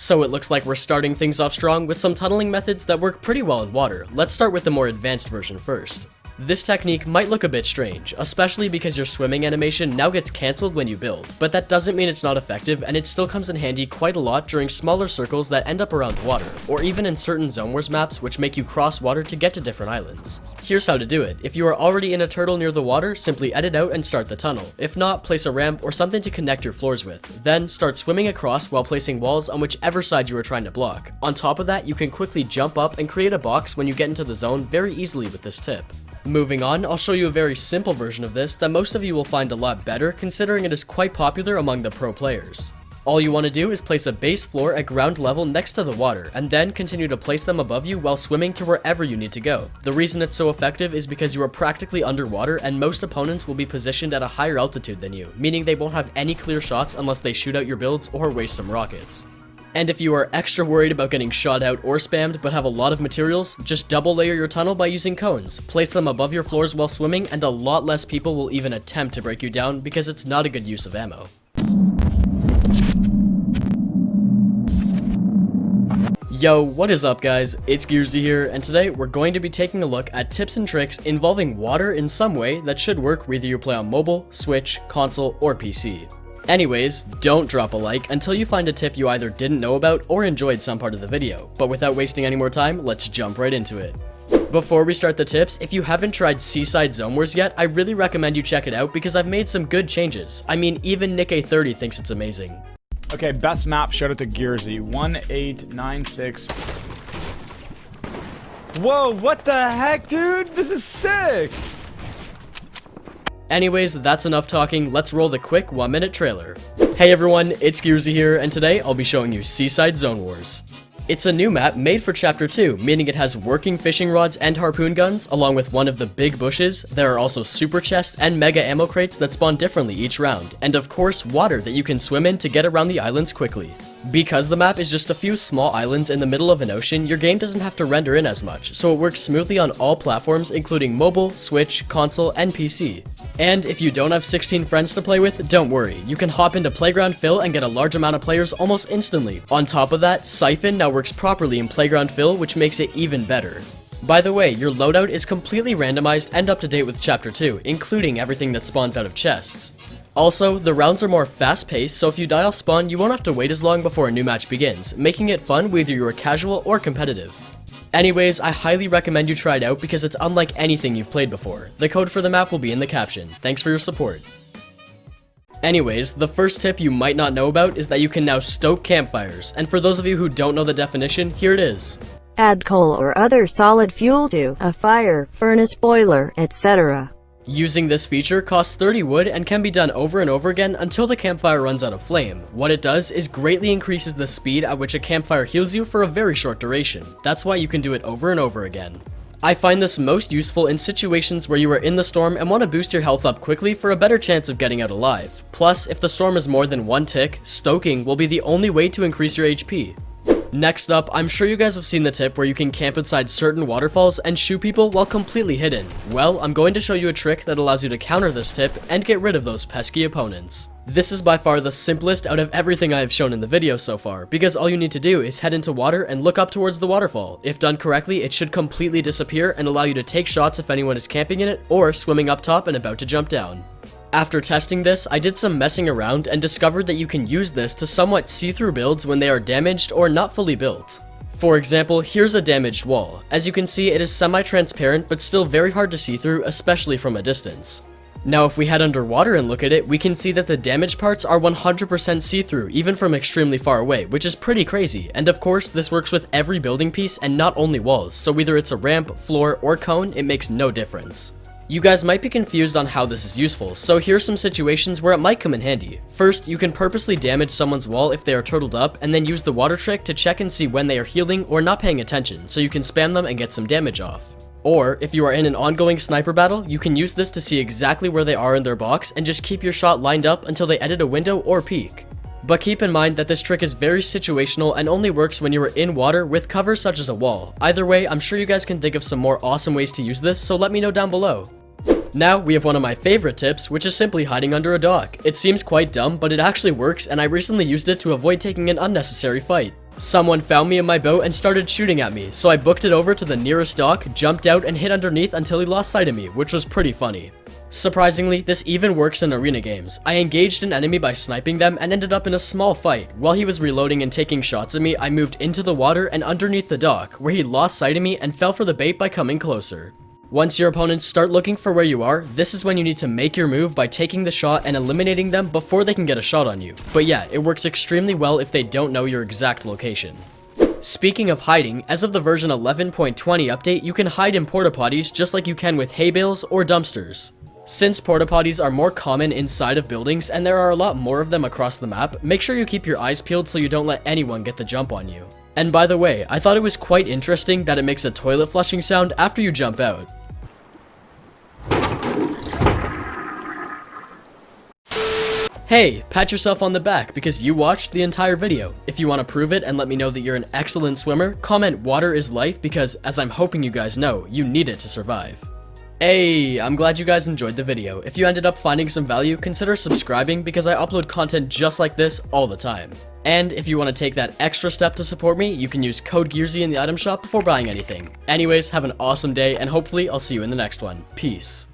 So it looks like we're starting things off strong with some tunneling methods that work pretty well in water. Let's start with the more advanced version first. This technique might look a bit strange, especially because your swimming animation now gets cancelled when you build, but that doesn't mean it's not effective, and it still comes in handy quite a lot during smaller circles that end up around water, or even in certain Zone Wars maps which make you cross water to get to different islands. Here's how to do it. If you are already in a turtle near the water, simply edit out and start the tunnel. If not, place a ramp or something to connect your floors with. Then start swimming across while placing walls on whichever side you are trying to block. On top of that, you can quickly jump up and create a box when you get into the zone very easily with this tip. Moving on, I'll show you a very simple version of this that most of you will find a lot better considering it is quite popular among the pro players. All you want to do is place a base floor at ground level next to the water, and then continue to place them above you while swimming to wherever you need to go. The reason it's so effective is because you are practically underwater and most opponents will be positioned at a higher altitude than you, meaning they won't have any clear shots unless they shoot out your builds or waste some rockets. And if you are extra worried about getting shot out or spammed but have a lot of materials, just double layer your tunnel by using cones. Place them above your floors while swimming and a lot less people will even attempt to break you down because it's not a good use of ammo. Yo, what is up guys? It's Geerzy here, and today we're going to be taking a look at tips and tricks involving water in some way that should work whether you play on mobile, Switch, console, or PC. Anyways, don't drop a like until you find a tip you either didn't know about or enjoyed some part of the video, but without wasting any more time, let's jump right into it. Before we start the tips, if you haven't tried Seaside Zone Wars yet, I really recommend you check it out because I've made some good changes. I mean, even Nick-A30 thinks it's amazing. Okay, best map, shout out to Geerzy, 1896. Whoa, what the heck, dude? This is sick! Anyways, that's enough talking, let's roll the quick 1-minute trailer. Hey everyone, it's Geerzy here, and today I'll be showing you Seaside Zone Wars. It's a new map made for Chapter 2, meaning it has working fishing rods and harpoon guns, along with one of the big bushes. There are also super chests and mega ammo crates that spawn differently each round, and of course water that you can swim in to get around the islands quickly. Because the map is just a few small islands in the middle of an ocean, your game doesn't have to render in as much, so it works smoothly on all platforms including mobile, Switch, console, and PC. And if you don't have 16 friends to play with, don't worry, you can hop into Playground Fill and get a large amount of players almost instantly. On top of that, Siphon now works properly in Playground Fill, which makes it even better. By the way, your loadout is completely randomized and up to date with Chapter 2, including everything that spawns out of chests. Also, the rounds are more fast-paced, so if you die off spawn, you won't have to wait as long before a new match begins, making it fun whether you are casual or competitive. Anyways, I highly recommend you try it out because it's unlike anything you've played before. The code for the map will be in the caption. Thanks for your support. Anyways, the first tip you might not know about is that you can now stoke campfires, and for those of you who don't know the definition, here it is. Add coal or other solid fuel to a fire, furnace, boiler, etc. Using this feature costs 30 wood and can be done over and over again until the campfire runs out of flame. What it does is greatly increases the speed at which a campfire heals you for a very short duration. That's why you can do it over and over again. I find this most useful in situations where you are in the storm and want to boost your health up quickly for a better chance of getting out alive. Plus, if the storm is more than one tick, stoking will be the only way to increase your HP. Next up, I'm sure you guys have seen the tip where you can camp inside certain waterfalls and shoot people while completely hidden. Well, I'm going to show you a trick that allows you to counter this tip and get rid of those pesky opponents. This is by far the simplest out of everything I have shown in the video so far, because all you need to do is head into water and look up towards the waterfall. If done correctly, it should completely disappear and allow you to take shots if anyone is camping in it or swimming up top and about to jump down. After testing this, I did some messing around and discovered that you can use this to somewhat see-through builds when they are damaged or not fully built. For example, here's a damaged wall. As you can see, it is semi-transparent but still very hard to see through, especially from a distance. Now if we head underwater and look at it, we can see that the damaged parts are 100% see-through, even from extremely far away, which is pretty crazy. And of course, this works with every building piece and not only walls, so whether it's a ramp, floor, or cone, it makes no difference. You guys might be confused on how this is useful, so here's some situations where it might come in handy. First, you can purposely damage someone's wall if they are turtled up, and then use the water trick to check and see when they are healing or not paying attention, so you can spam them and get some damage off. Or, if you are in an ongoing sniper battle, you can use this to see exactly where they are in their box and just keep your shot lined up until they edit a window or peek. But keep in mind that this trick is very situational and only works when you are in water with cover such as a wall. Either way, I'm sure you guys can think of some more awesome ways to use this, so let me know down below. Now, we have one of my favorite tips, which is simply hiding under a dock. It seems quite dumb, but it actually works, and I recently used it to avoid taking an unnecessary fight. Someone found me in my boat and started shooting at me, so I booked it over to the nearest dock, jumped out, and hid underneath until he lost sight of me, which was pretty funny. Surprisingly, this even works in arena games. I engaged an enemy by sniping them and ended up in a small fight. While he was reloading and taking shots at me, I moved into the water and underneath the dock, where he lost sight of me and fell for the bait by coming closer. Once your opponents start looking for where you are, this is when you need to make your move by taking the shot and eliminating them before they can get a shot on you. But yeah, it works extremely well if they don't know your exact location. Speaking of hiding, as of the version 11.20 update, you can hide in portapotties just like you can with hay bales or dumpsters. Since portapotties are more common inside of buildings and there are a lot more of them across the map, make sure you keep your eyes peeled so you don't let anyone get the jump on you. And by the way, I thought it was quite interesting that it makes a toilet flushing sound after you jump out. Hey, pat yourself on the back because you watched the entire video. If you want to prove it and let me know that you're an excellent swimmer, comment "water is life" because, as I'm hoping you guys know, you need it to survive. Hey, I'm glad you guys enjoyed the video. If you ended up finding some value, consider subscribing because I upload content just like this all the time. And if you want to take that extra step to support me, you can use code Geerzy in the item shop before buying anything. Anyways, have an awesome day and hopefully I'll see you in the next one. Peace.